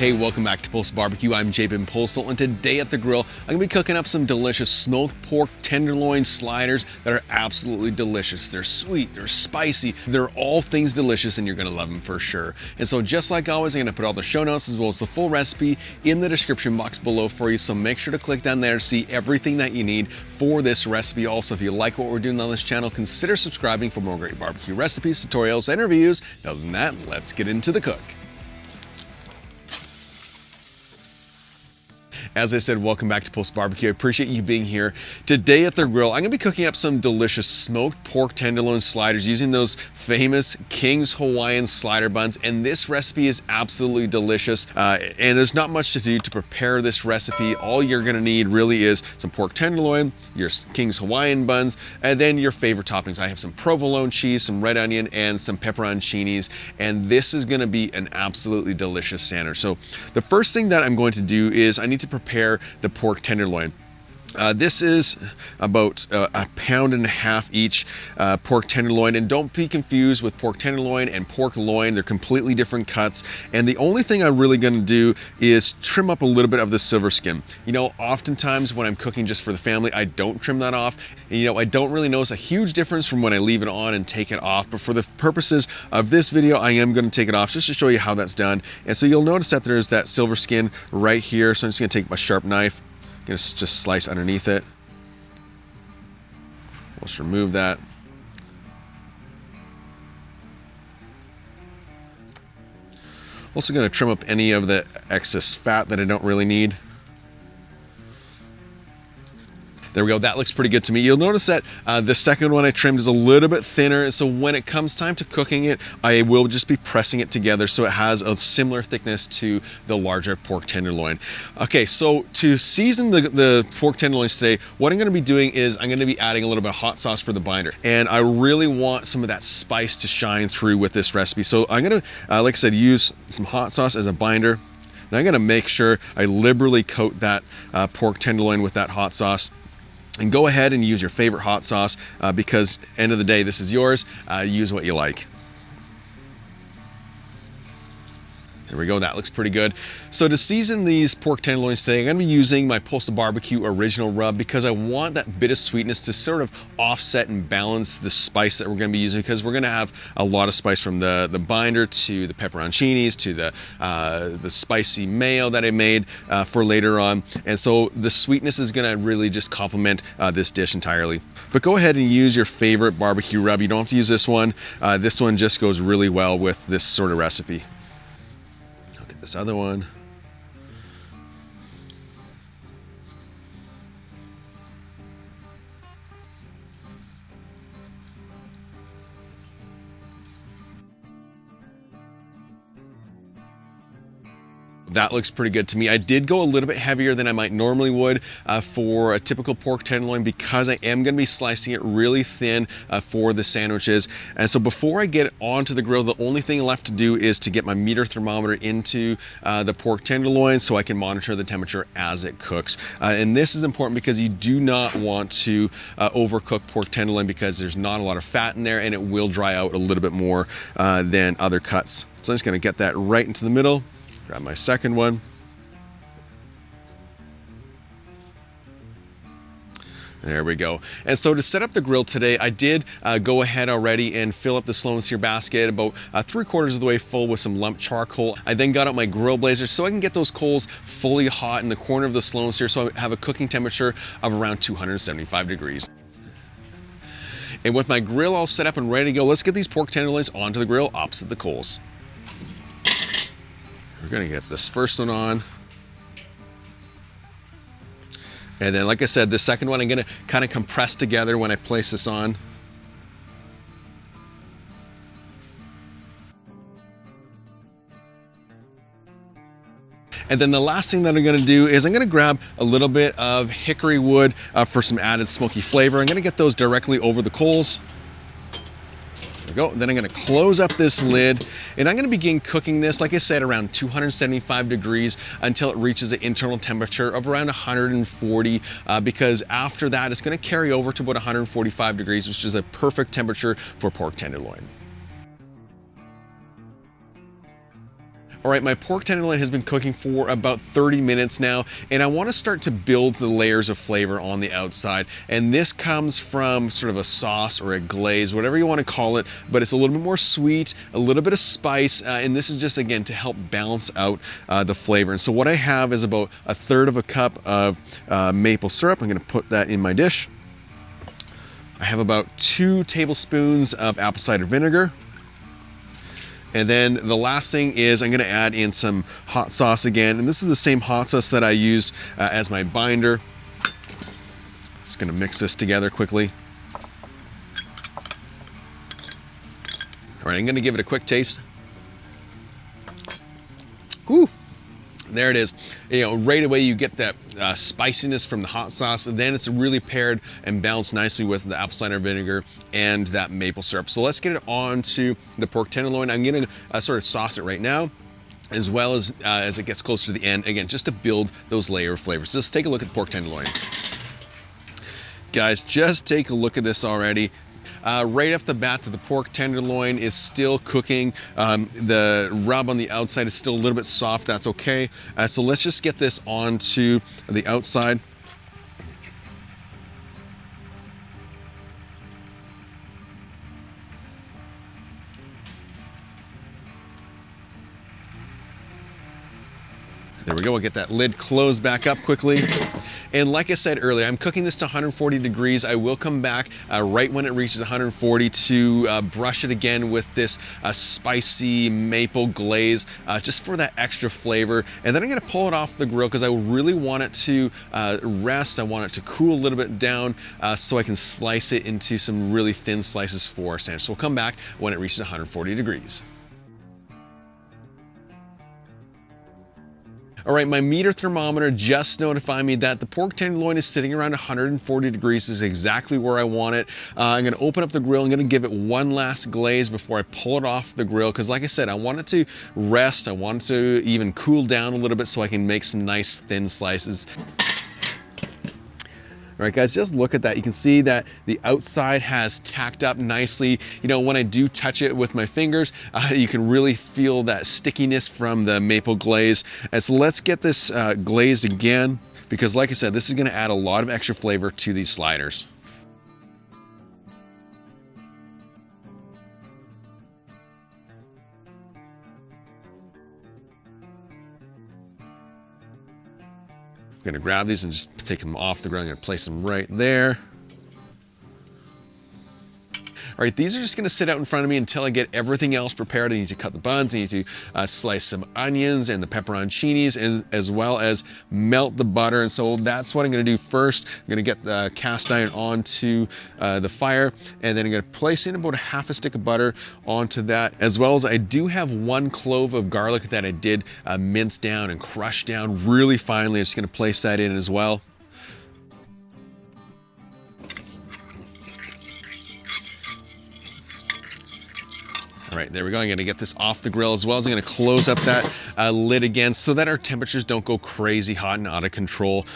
Hey, welcome back to Postal Barbecue. I'm Jabin Postal, and today at the grill, I'm gonna be cooking up some delicious smoked pork tenderloin sliders that are absolutely delicious. They're sweet, they're spicy, they're all things delicious, and you're gonna love them for sure. And so just like always, I'm gonna put all the show notes as well as the full recipe in the description box below for you. So make sure to click down there to see everything that you need for this recipe. Also, if you like what we're doing on this channel, consider subscribing for more great barbecue recipes, tutorials, and reviews. Other than that, let's get into the cook. As I said, welcome back to Postal Barbecue. I appreciate you being here. Today at the grill, I'm gonna be cooking up some delicious smoked pork tenderloin sliders using those famous King's Hawaiian slider buns. And this recipe is absolutely delicious. And there's not much to do to prepare this recipe. All you're gonna need really is some pork tenderloin, your King's Hawaiian buns, and then your favorite toppings. I have some provolone cheese, some red onion, and some pepperoncinis. And this is gonna be an absolutely delicious sandwich. So the first thing that I'm going to do is I need to prepare the pork tenderloin. This is about a pound and a half each pork tenderloin, and don't be confused with pork tenderloin and pork loin. They're completely different cuts, and the only thing I'm really going to do is trim up a little bit of the silver skin. You know, oftentimes when I'm cooking just for the family, I don't trim that off, and you know, I don't really notice a huge difference from when I leave it on and take it off, but for the purposes of this video, I am going to take it off just to show you how that's done. And so you'll notice that there's that silver skin right here, so I'm just going to take my sharp knife, gonna just slice underneath it. Let's remove that. Also gonna trim up any of the excess fat that I don't really need. There we go, that looks pretty good to me. You'll notice that the second one I trimmed is a little bit thinner, so when it comes time to cooking it, I will just be pressing it together so it has a similar thickness to the larger pork tenderloin. Okay, so to season the pork tenderloins today, what I'm gonna be doing is I'm gonna be adding a little bit of hot sauce for the binder. And I really want some of that spice to shine through with this recipe. So I'm gonna, like I said, use some hot sauce as a binder. And I'm gonna make sure I liberally coat that pork tenderloin with that hot sauce. And go ahead and use your favorite hot sauce because end of the day, this is yours. Use what you like. There we go, that looks pretty good. So to season these pork tenderloins today, I'm gonna be using my Postal Barbecue Original Rub because I want that bit of sweetness to sort of offset and balance the spice that we're gonna be using, because we're gonna have a lot of spice from the binder to the pepperoncinis to the spicy mayo that I made for later on. And so the sweetness is gonna really just complement this dish entirely. But go ahead and use your favorite barbecue rub. You don't have to use this one. This one just goes really well with this sort of recipe. This other one. That looks pretty good to me. I did go a little bit heavier than I might normally would for a typical pork tenderloin because I am gonna be slicing it really thin for the sandwiches. And so before I get it onto the grill, the only thing left to do is to get my meter thermometer into the pork tenderloin so I can monitor the temperature as it cooks. And this is important because you do not want to overcook pork tenderloin because there's not a lot of fat in there and it will dry out a little bit more than other cuts. So I'm just gonna get that right into the middle. Grab my second one. There we go. And so to set up the grill today, I did go ahead already and fill up the Sloan sear basket about 3/4 of the way full with some lump charcoal. I then got out my grill blazer so I can get those coals fully hot in the corner of the Sloan sear so I have a cooking temperature of around 275 degrees. And with my grill all set up and ready to go, let's get these pork tenderloins onto the grill opposite the coals. We're gonna get this first one on. And then, like I said, the second one I'm gonna kind of compress together when I place this on. And then the last thing that I'm gonna do is I'm gonna grab a little bit of hickory wood for some added smoky flavor. I'm gonna get those directly over the coals. There we go. Then I'm gonna close up this lid and I'm gonna begin cooking this, like I said, around 275 degrees until it reaches an internal temperature of around 140, because after that, it's gonna carry over to about 145 degrees, which is the perfect temperature for pork tenderloin. All right, my pork tenderloin has been cooking for about 30 minutes now, and I want to start to build the layers of flavor on the outside. And this comes from sort of a sauce or a glaze, whatever you want to call it, but it's a little bit more sweet, a little bit of spice, and this is just, again, to help balance out the flavor. And so what I have is about 1/3 of a cup of maple syrup. I'm going to put that in my dish. I have about 2 tablespoons of apple cider vinegar. And then the last thing is I'm gonna add in some hot sauce again. And this is the same hot sauce that I used as my binder. Just gonna mix this together quickly. All right, I'm gonna give it a quick taste. Whew. There it is. You know, right away you get that spiciness from the hot sauce, and then it's really paired and balanced nicely with the apple cider vinegar and that maple syrup. So let's get it on to the pork tenderloin. I'm gonna sort of sauce it right now, as well as it gets closer to the end, again, just to build those layer of flavors. Just take a look at the pork tenderloin. Guys, just take a look at this already. Right off the bat, the pork tenderloin is still cooking. The rub on the outside is still a little bit soft. That's okay. So let's just get this onto the outside. There we go. We'll get that lid closed back up quickly. And like I said earlier, I'm cooking this to 140 degrees. I will come back right when it reaches 140 to brush it again with this spicy maple glaze, just for that extra flavor. And then I'm gonna pull it off the grill because I really want it to rest. I want it to cool a little bit down so I can slice it into some really thin slices for our sandwich. So we'll come back when it reaches 140 degrees. All right, my meter thermometer just notified me that the pork tenderloin is sitting around 140 degrees. This is exactly where I want it. I'm gonna open up the grill. I'm gonna give it one last glaze before I pull it off the grill, because like I said, I want it to rest. I want it to even cool down a little bit so I can make some nice thin slices. All right, guys, just look at that. You can see that the outside has tacked up nicely. You know, when I do touch it with my fingers, you can really feel that stickiness from the maple glaze. And so let's get this glazed again, because like I said, this is gonna add a lot of extra flavor to these sliders. I'm gonna grab these and just take them off the grill. I'm gonna place them right there. All right, these are just gonna sit out in front of me until I get everything else prepared. I need to cut the buns, I need to slice some onions and the pepperoncinis, as well as melt the butter. And so that's what I'm gonna do first. I'm gonna get the cast iron onto the fire, and then I'm gonna place in about a half a stick of butter onto that, as well as I do have 1 clove of garlic that I did mince down and crush down really finely. I'm just gonna place that in as well. All right, there we go. I'm gonna get this off the grill, as well as I'm gonna close up that lid again so that our temperatures don't go crazy hot and out of control,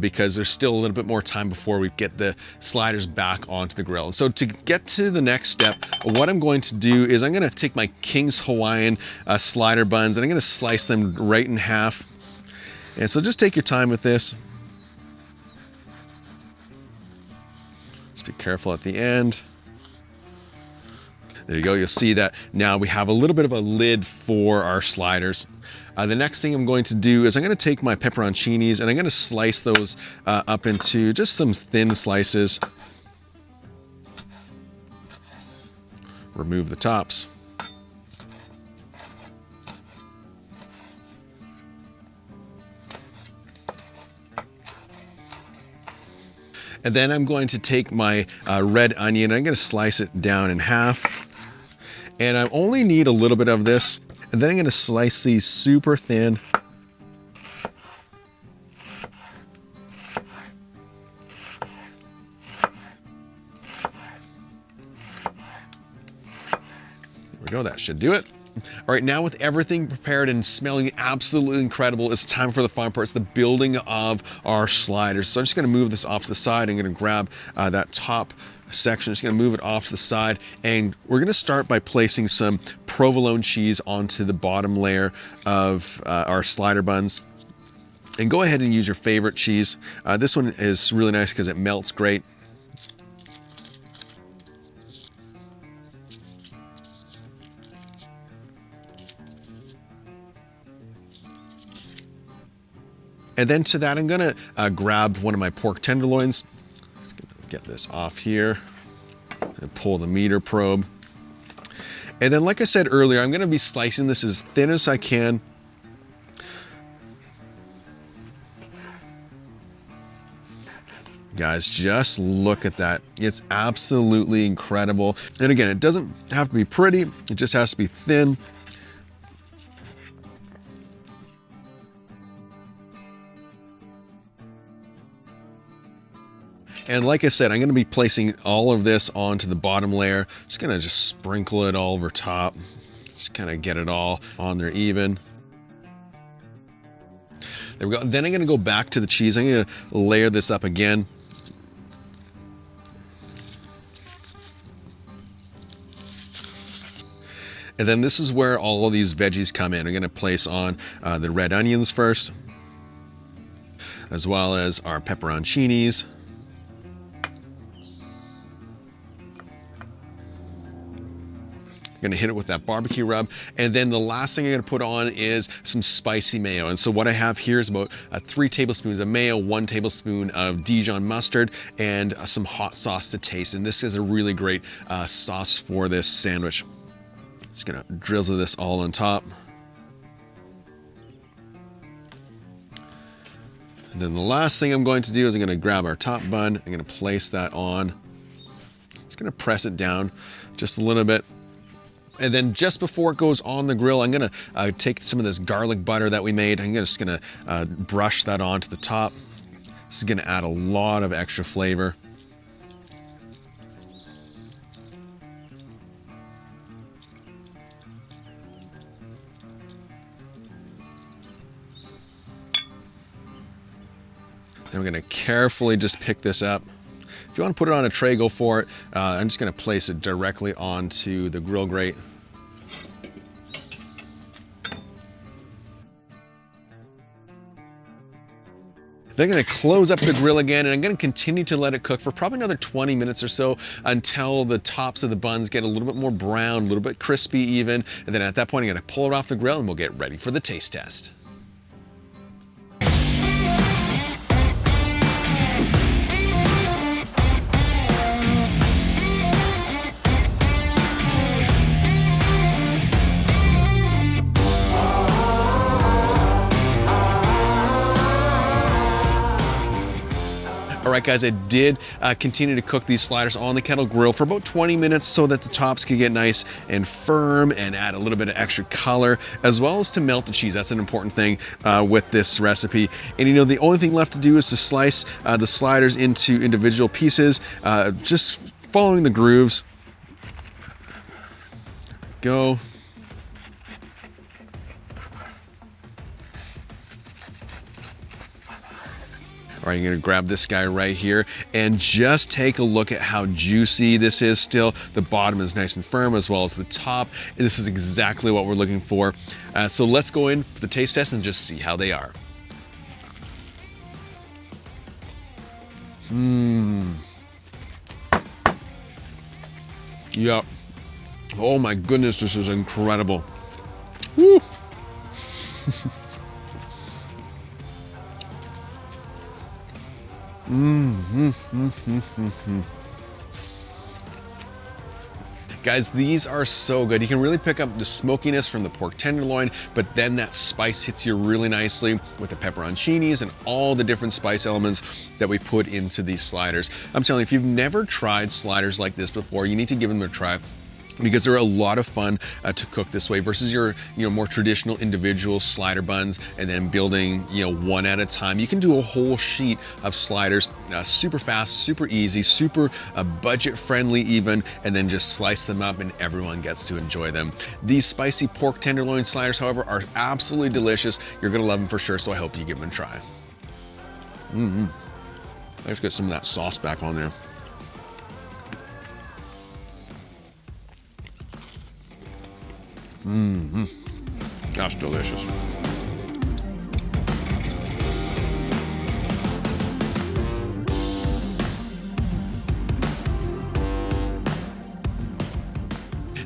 because there's still a little bit more time before we get the sliders back onto the grill. And so to get to the next step, what I'm going to do is I'm gonna take my King's Hawaiian slider buns, and I'm gonna slice them right in half. And so just take your time with this. Just be careful at the end. There you go. You'll see that now we have a little bit of a lid for our sliders. The next thing I'm going to do is I'm going to take my pepperoncinis and I'm going to slice those up into just some thin slices. Remove the tops. And then I'm going to take my red onion, I'm going to slice it down in half. And I only need a little bit of this. And then I'm going to slice these super thin. There we go, that should do it. All right, now with everything prepared and smelling absolutely incredible, it's time for the fun part. It's the building of our sliders. So I'm just gonna move this off to the side. I'm gonna grab that top section. Just gonna move it off to the side, and we're gonna start by placing some provolone cheese onto the bottom layer of our slider buns. And go ahead and use your favorite cheese. This one is really nice because it melts great. And then to that, I'm gonna grab one of my pork tenderloins. Just gonna get this off here and pull the meter probe. And then, like I said earlier, I'm gonna be slicing this as thin as I can. Guys, just look at that. It's absolutely incredible. And again, it doesn't have to be pretty, it just has to be thin. And like I said, I'm gonna be placing all of this onto the bottom layer. Just gonna sprinkle it all over top. Just kind of get it all on there even. There we go. Then I'm gonna go back to the cheese. I'm gonna layer this up again. And then this is where all of these veggies come in. I'm gonna place on the red onions first, as well as our pepperoncinis. Gonna hit it with that barbecue rub, and then the last thing I'm gonna put on is some spicy mayo. And so what I have here is about 3 tablespoons of mayo, 1 tablespoon of Dijon mustard, and some hot sauce to taste. And this is a really great sauce for this sandwich. Just gonna drizzle this all on top. And then the last thing I'm going to do is I'm gonna grab our top bun. I'm gonna place that on. Just gonna press it down just a little bit. And then just before it goes on the grill, I'm gonna take some of this garlic butter that we made. I'm just gonna brush that onto the top. This is gonna add a lot of extra flavor. Then we're gonna carefully just pick this up. If you want to put it on a tray, go for it. I'm just going to place it directly onto the grill grate. Then I'm going to close up the grill again, and I'm going to continue to let it cook for probably another 20 minutes or so until the tops of the buns get a little bit more brown, a little bit crispy even. And then at that point, I'm going to pull it off the grill and we'll get ready for the taste test. All right, guys, I did continue to cook these sliders on the Kettle Grill for about 20 minutes so that the tops could get nice and firm and add a little bit of extra color, as well as to melt the cheese. That's an important thing with this recipe. And you know, the only thing left to do is to slice the sliders into individual pieces, just following the grooves. Go. All right, you're gonna grab this guy right here and just take a look at how juicy this is still. The bottom is nice and firm, as well as the top. And this is exactly what we're looking for. So let's go in for the taste test and just see how they are. Yep. Oh my goodness, this is incredible. Woo. Guys, these are so good. You can really pick up the smokiness from the pork tenderloin, but then that spice hits you really nicely with the pepperoncinis and all the different spice elements that we put into these sliders. I'm telling you, if you've never tried sliders like this before, you need to give them a try, because they're a lot of fun to cook this way versus your more traditional individual slider buns and then building one at a time. You can do a whole sheet of sliders super fast, super easy, super budget friendly even, and then just slice them up and everyone gets to enjoy them. These spicy pork tenderloin sliders, however, are absolutely delicious. You're gonna love them for sure, so I hope you give them a try. Let's get some of that sauce back on there. That's delicious.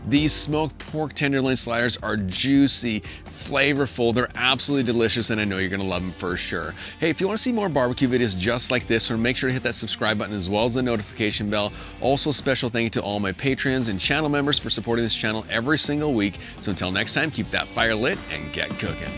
These smoked pork tenderloin sliders are juicy, flavorful, they're absolutely delicious, and I know you're gonna love them for sure. Hey, if you wanna see more barbecue videos just like this one, make sure to hit that subscribe button as well as the notification bell. Also, special thank you to all my patrons and channel members for supporting this channel every single week. So until next time, keep that fire lit and get cooking.